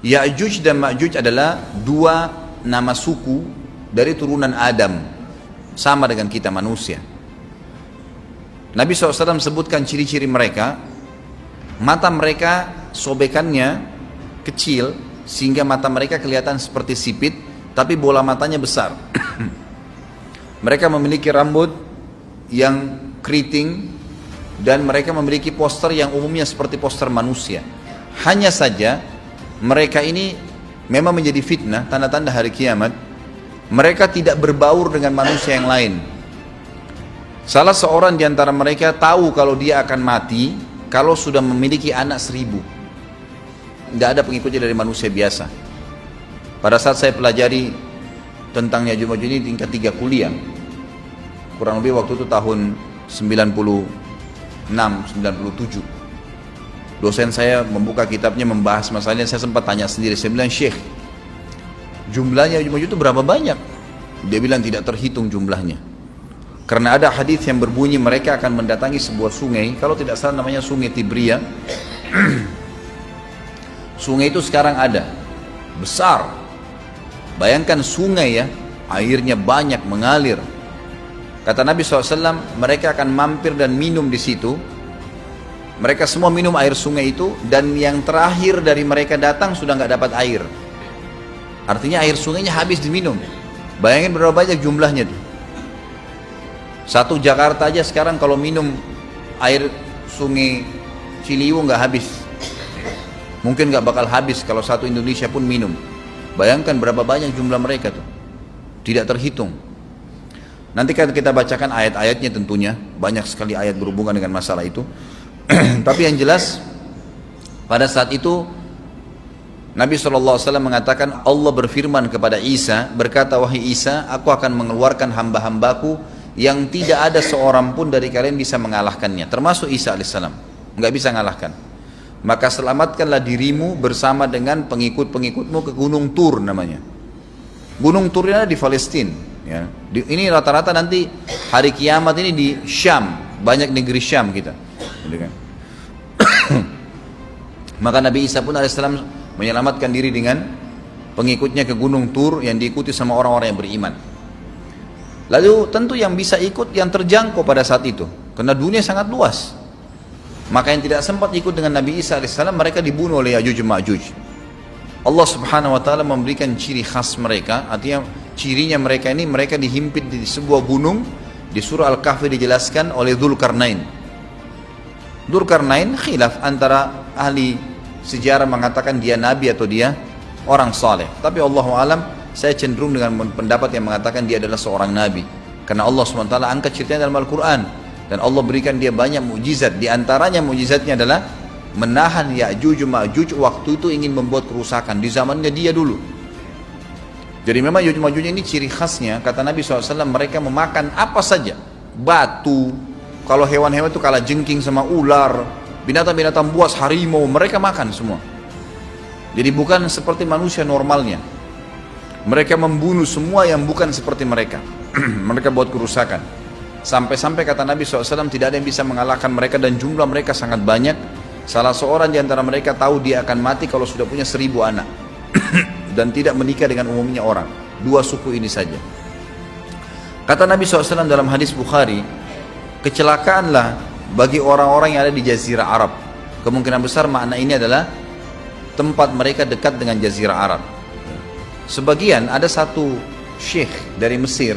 Ya'juj dan Ma'juj adalah dua nama suku dari turunan Adam, sama dengan kita manusia. Nabi SAW sebutkan ciri-ciri mereka. Mata mereka sobekannya kecil sehingga mata mereka kelihatan seperti sipit, tapi bola matanya besar. Mereka memiliki rambut yang keriting dan mereka memiliki poster yang umumnya seperti poster manusia. Hanya saja mereka ini memang menjadi fitnah, tanda-tanda hari kiamat. Mereka tidak berbaur dengan manusia yang lain. Salah seorang di antara mereka tahu kalau dia akan mati kalau sudah memiliki anak 1000. Tidak ada pengikutnya dari manusia biasa. Pada saat saya pelajari tentang Ya'juj Ma'juj ini tingkat 3 kuliah, kurang lebih waktu itu tahun 96, 97, dosen saya membuka kitabnya membahas masalahnya. Saya sempat tanya sendiri, saya bilang, Syekh, jumlahnya Ya'juj Ma'juj itu berapa banyak? Dia bilang tidak terhitung jumlahnya, karena ada hadis yang berbunyi mereka akan mendatangi sebuah sungai, kalau tidak salah namanya sungai Tibria. Sungai itu sekarang ada, besar. Bayangkan sungai ya, airnya banyak mengalir. Kata Nabi SAW, mereka akan mampir dan minum di situ. Mereka semua minum air sungai itu, dan yang terakhir dari mereka datang sudah nggak dapat air. Artinya air sungainya habis diminum. Bayangin berapa banyak jumlahnya tuh. Satu Jakarta aja sekarang kalau minum air sungai Ciliwung nggak habis. Mungkin nggak bakal habis kalau satu Indonesia pun minum. Bayangkan berapa banyak jumlah mereka tuh, tidak terhitung. Nanti kan kita bacakan ayat-ayatnya tentunya, banyak sekali ayat berhubungan dengan masalah itu. Tapi yang jelas pada saat itu Nabi SAW mengatakan, Allah berfirman kepada Isa, berkata, wahai Isa, aku akan mengeluarkan hamba-hambaku yang tidak ada seorang pun dari kalian bisa mengalahkannya, termasuk Isa alaihissalam, nggak bisa mengalahkan. Maka selamatkanlah dirimu bersama dengan pengikut-pengikutmu ke Gunung Tur namanya. Gunung Tur ini ada di Palestina. Ya. Ini rata-rata nanti hari kiamat ini di Syam, banyak negeri Syam kita. Gitu kan? Maka Nabi Isa pun alaihissalam menyelamatkan diri dengan pengikutnya ke Gunung Tur yang diikuti sama orang-orang yang beriman. Lalu tentu yang bisa ikut yang terjangkau pada saat itu, karena dunia sangat luas. Maka yang tidak sempat ikut dengan Nabi Isa AS, mereka dibunuh oleh Ya'juj Ma'juj. Allah Subhanahu Wa Taala memberikan ciri khas mereka, artinya cirinya mereka ini, mereka dihimpit di sebuah gunung. Di surah Al-Kahfi dijelaskan oleh Dzulkarnain. Dzulkarnain khilaf antara ahli sejarah mengatakan dia nabi atau dia orang saleh. Tapi Allahu alam, saya cenderung dengan pendapat yang mengatakan dia adalah seorang nabi, karena Allah Subhanahu Wa Taala angkat ceritanya dalam Al-Quran. Dan Allah berikan dia banyak mukjizat. Di antaranya mukjizatnya adalah menahan Ya'juj Ma'juj waktu itu ingin membuat kerusakan di zamannya dia dulu. Jadi memang Ya'juj Ma'juj ini ciri khasnya, kata Nabi SAW, mereka memakan apa saja, batu. Kalau hewan-hewan itu kalah jengking sama ular, binatang-binatang buas, harimau, mereka makan semua. Jadi bukan seperti manusia normalnya. Mereka membunuh semua yang bukan seperti mereka. Mereka buat kerusakan. Sampai-sampai kata Nabi SAW, tidak ada yang bisa mengalahkan mereka, dan jumlah mereka sangat banyak. Salah seorang di antara mereka tahu dia akan mati kalau sudah punya 1000 anak. Dan tidak menikah dengan umumnya orang. 2 suku ini saja. Kata Nabi SAW dalam hadis Bukhari, kecelakaanlah bagi orang-orang yang ada di Jazirah Arab. Kemungkinan besar makna ini adalah tempat mereka dekat dengan Jazirah Arab. Sebagian, ada satu syekh dari Mesir,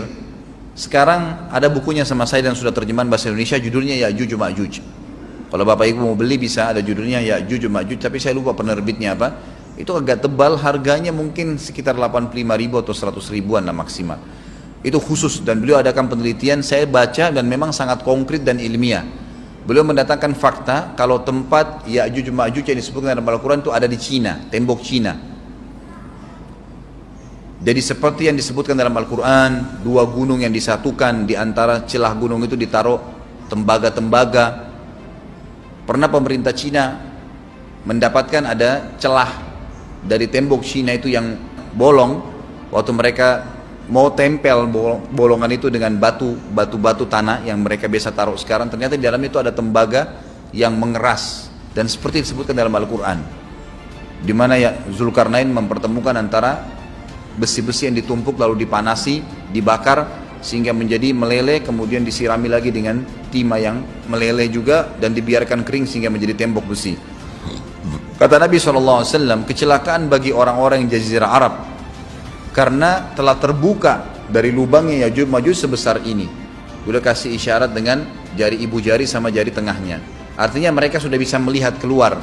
sekarang ada bukunya sama saya dan sudah terjemahan bahasa Indonesia, judulnya Ya'juj Ma'juj. Kalau Bapak Ibu mau beli bisa, ada judulnya Ya'juj Ma'juj, tapi saya lupa penerbitnya apa. Itu agak tebal, harganya mungkin sekitar 85.000 atau 100 ribuan lah maksimal. Itu khusus, dan beliau adakan penelitian, saya baca dan memang sangat konkret dan ilmiah. Beliau mendatangkan fakta kalau tempat Ya'juj Ma'juj yang disebutkan dalam Al-Quran itu ada di Cina, tembok Cina. Jadi seperti yang disebutkan dalam Al-Quran, 2 gunung yang disatukan, di antara celah gunung itu ditaruh tembaga-tembaga. Pernah pemerintah Cina mendapatkan ada celah dari tembok Cina itu yang bolong, waktu mereka mau tempel bolongan itu dengan batu-batu tanah yang mereka biasa taruh sekarang, ternyata di dalam itu ada tembaga yang mengeras, dan seperti disebutkan dalam Al-Quran. di mana ya Zulkarnain mempertemukan antara besi-besi yang ditumpuk lalu dipanasi, dibakar sehingga menjadi meleleh, kemudian disirami lagi dengan timah yang meleleh juga dan dibiarkan kering sehingga menjadi tembok besi. Kata Nabi SAW, kecelakaan bagi orang-orang yang Jazirah Arab karena telah terbuka dari lubangnya Yajuj Majuj sebesar ini. Udah kasih isyarat dengan jari ibu jari sama jari tengahnya. Artinya mereka sudah bisa melihat keluar.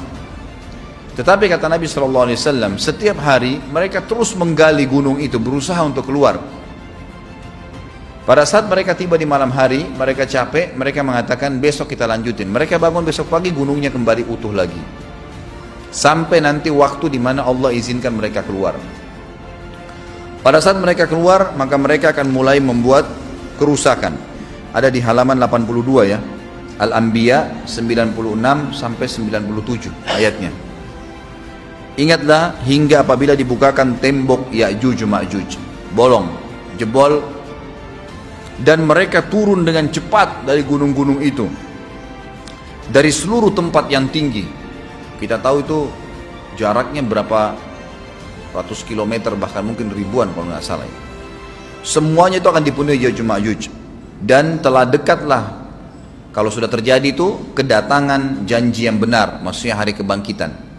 Tetapi kata Nabi SAW, setiap hari mereka terus menggali gunung itu, berusaha untuk keluar. Pada saat mereka tiba di malam hari, mereka capek, mereka mengatakan besok kita lanjutin. Mereka bangun besok pagi, gunungnya kembali utuh lagi. Sampai nanti waktu di mana Allah izinkan mereka keluar. Pada saat mereka keluar, maka mereka akan mulai membuat kerusakan. Ada di halaman 82 ya. Al-Anbiya 96 sampai 97 ayatnya. Ingatlah hingga apabila dibukakan tembok Ya'juj Ma'juj, bolong, jebol, dan mereka turun dengan cepat dari gunung-gunung itu, dari seluruh tempat yang tinggi. Kita tahu itu jaraknya berapa ratus kilometer, bahkan mungkin ribuan kalau nggak salah. Semuanya itu akan dipenuhi Ya'juj Ma'juj, dan telah dekatlah, kalau sudah terjadi itu, kedatangan janji yang benar, maksudnya hari kebangkitan.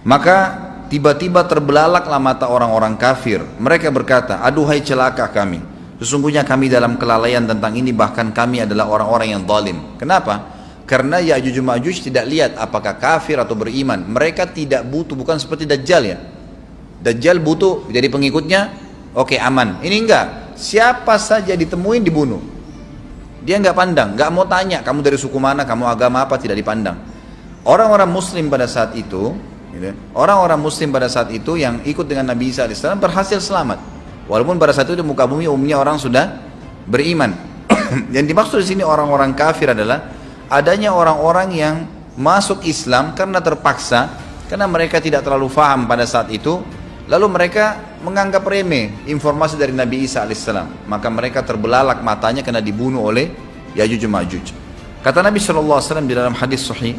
Maka tiba-tiba terbelalaklah mata orang-orang kafir. Mereka berkata, aduhai celaka kami, sesungguhnya kami dalam kelalaian tentang ini, bahkan kami adalah orang-orang yang zalim. Kenapa? Karena Ya'juj Ma'juj tidak lihat apakah kafir atau beriman. Mereka tidak butuh, bukan seperti Dajjal ya. Dajjal butuh jadi pengikutnya, oke, aman. Ini enggak, siapa saja ditemuin dibunuh. Dia enggak pandang, enggak mau tanya kamu dari suku mana, kamu agama apa, tidak dipandang. Orang-orang muslim pada saat itu, orang-orang muslim pada saat itu yang ikut dengan Nabi Isa AS berhasil selamat. Walaupun pada saat itu di muka bumi umumnya orang sudah beriman. Yang dimaksud di sini orang-orang kafir adalah adanya orang-orang yang masuk Islam karena terpaksa, karena mereka tidak terlalu faham pada saat itu, lalu mereka menganggap remeh informasi dari Nabi Isa AS. Maka mereka terbelalak matanya karena dibunuh oleh Ya'juj Ma'juj. Kata Nabi SAW di dalam hadis sahih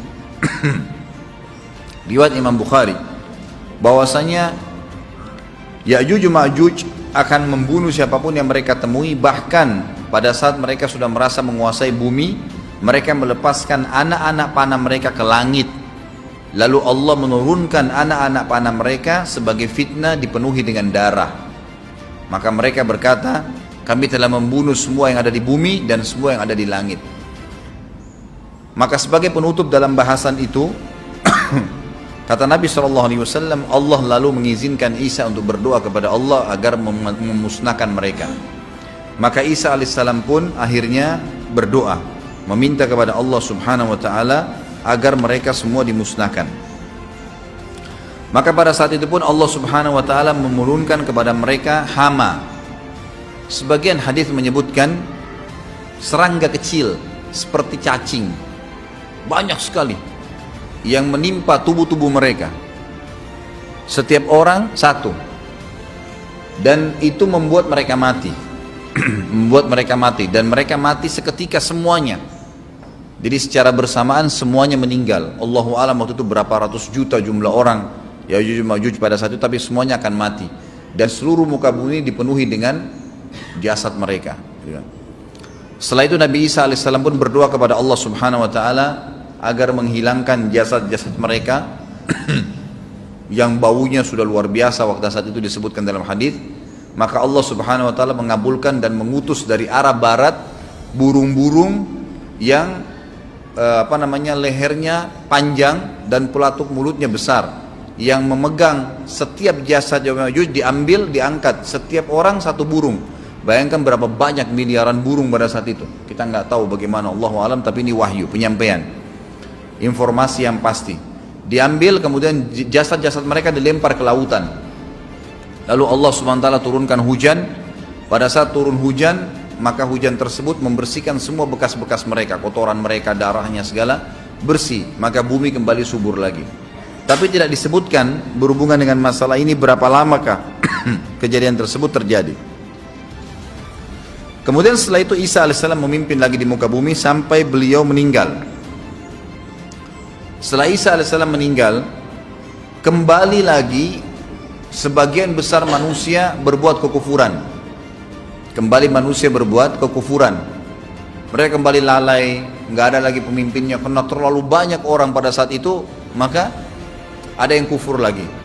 riwayat Imam Bukhari, bahwasanya Ya'juj Ma'juj akan membunuh siapapun yang mereka temui. Bahkan pada saat mereka sudah merasa menguasai bumi, mereka melepaskan anak-anak panah mereka ke langit. Lalu Allah menurunkan anak-anak panah mereka sebagai fitnah, dipenuhi dengan darah. Maka mereka berkata, kami telah membunuh semua yang ada di bumi dan semua yang ada di langit. Maka sebagai penutup dalam bahasan itu, kata Nabi SAW, Allah lalu mengizinkan Isa untuk berdoa kepada Allah agar memusnahkan mereka. Maka Isa alaihissalam pun akhirnya berdoa, meminta kepada Allah subhanahu wa ta'ala agar mereka semua dimusnahkan. Maka pada saat itu pun Allah subhanahu wa ta'ala menurunkan kepada mereka hama. Sebagian hadis menyebutkan serangga kecil seperti cacing, banyak sekali, yang menimpa tubuh-tubuh mereka. Setiap orang satu. Dan itu membuat mereka mati. Membuat mereka mati. Dan mereka mati seketika semuanya. Jadi secara bersamaan semuanya meninggal. Allahu a'lam waktu itu berapa ratus juta jumlah orang Ya'juj Ma'juj pada saat itu, tapi semuanya akan mati. Dan seluruh muka bumi dipenuhi dengan jasad mereka. Setelah itu Nabi Isa AS pun berdoa kepada Allah subhanahu wa ta'ala agar menghilangkan jasad-jasad mereka yang baunya sudah luar biasa waktu saat itu disebutkan dalam hadis. Maka Allah subhanahu wa ta'ala mengabulkan dan mengutus dari arah barat burung-burung yang lehernya panjang dan pelatuk mulutnya besar, yang memegang setiap jasad Ya'juj Ma'juj, diambil, diangkat, setiap orang satu burung. Bayangkan berapa banyak miliaran burung pada saat itu. Kita nggak tahu bagaimana, Allahu a'lam, tapi ini wahyu, penyampaian informasi yang pasti. Diambil, kemudian jasad-jasad mereka dilempar ke lautan. Lalu Allah subhanahu wa ta'ala turunkan hujan. Pada saat turun hujan, maka hujan tersebut membersihkan semua bekas-bekas mereka, kotoran mereka, darahnya segala bersih. Maka bumi kembali subur lagi. Tapi tidak disebutkan berhubungan dengan masalah ini berapa lamakah kejadian tersebut terjadi. Kemudian setelah itu Isa alaihissalam memimpin lagi di muka bumi sampai beliau meninggal. Setelah Isa alaihissalam meninggal, kembali lagi sebagian besar manusia berbuat kekufuran. Kembali manusia berbuat kekufuran. Mereka kembali lalai, nggak ada lagi pemimpinnya karena terlalu banyak orang pada saat itu, maka ada yang kufur lagi.